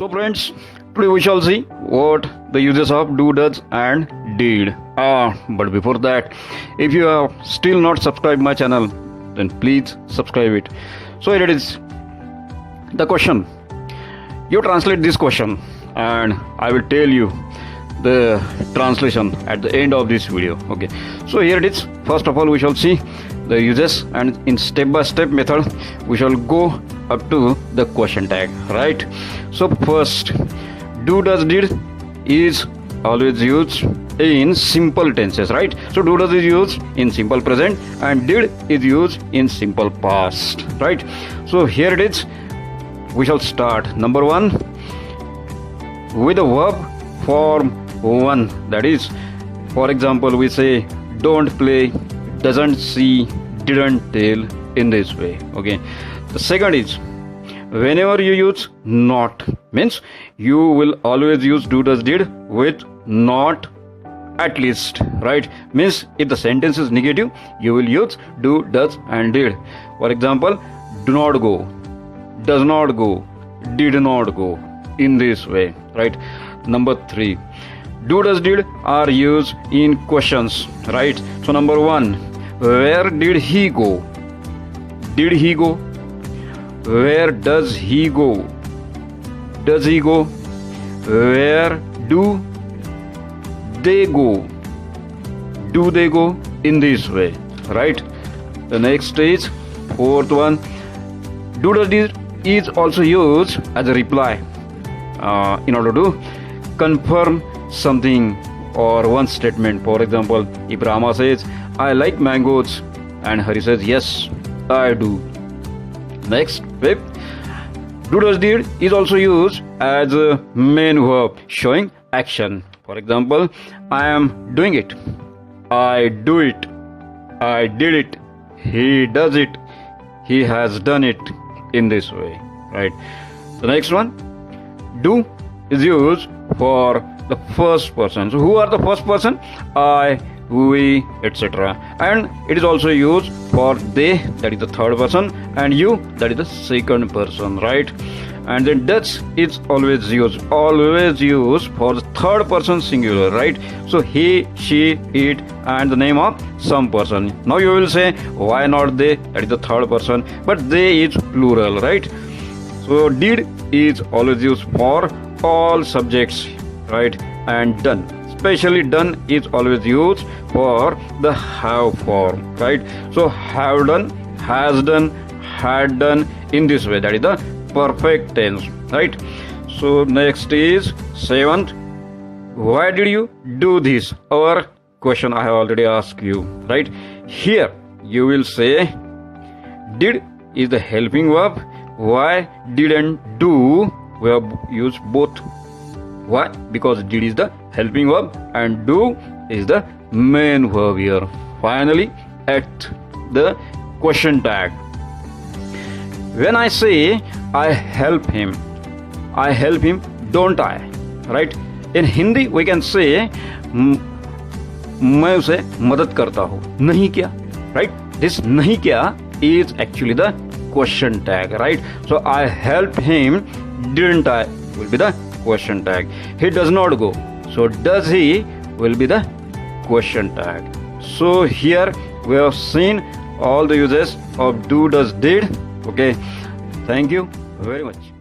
So friends, today we shall see what the uses of do, does and did. But before that, if you have still not subscribed my channel, then please subscribe it. So here it is, the question. You translate this question and I will tell you the translation at the end of this video. Okay, so here it is. First of all, we shall see the uses, and in step-by-step method we shall go up to the question tag, right? So first, do, does, did is always used in simple tenses, right? So do, does is used in simple present and did is used in simple past, right? So here it is. We shall start number one with a verb form one, that is, for example, we say don't play, doesn't see, didn't tell, in this way. Okay, the second is whenever you use not, means you will always use do, does, did with not at least, right? Means if the sentence is negative, you will use do, does and did. For example, do not go, does not go, did not go, in this way, right? Number three, do, does, did are used in questions, right? So number one, where did he go? Did he go? Where does he go? Does he go? Where do they go? Do they go? In this way, right? The next is fourth one, do, does, did is also used as a reply in order to confirm something or one statement. For example, if Rama says I like mangoes and Hari says yes I do. Next, fifth, do, does, did is also used as a main verb showing action. For example, I am doing it, I do it, I did it, he does it, he has done it, in this way, right? The next one, do is used for the first person. So who are the first person? I, we, etc. And it is also used for they, that is the third person, and you, that is the second person, right? And then does is always used for the third person singular, right? So he, she, it, and the name of some person. Now you will say why not they, that is the third person, but they is plural, right? So did is always used for all subjects, right? And done, especially done, is always used for the have form, right? So have done, has done, had done, in this way, that is the perfect tense, right? So next is seventh, why did you do this? Our question I have already asked you, right? Here you will say did is the helping verb. Why didn't do? We have used both. Why? Because did is the helping verb and do is the main verb here. Finally, at the question tag, when I say I help him, don't I, right? In Hindi we can say मैं उसे मदद करता हूँ, नहीं क्या, right? This नहीं क्या is actually the question tag, right? So I helped him, didn't I, will be the question tag. He does not go, so does he will be the question tag. So here we have seen all the uses of do, does, did. Okay, thank you very much.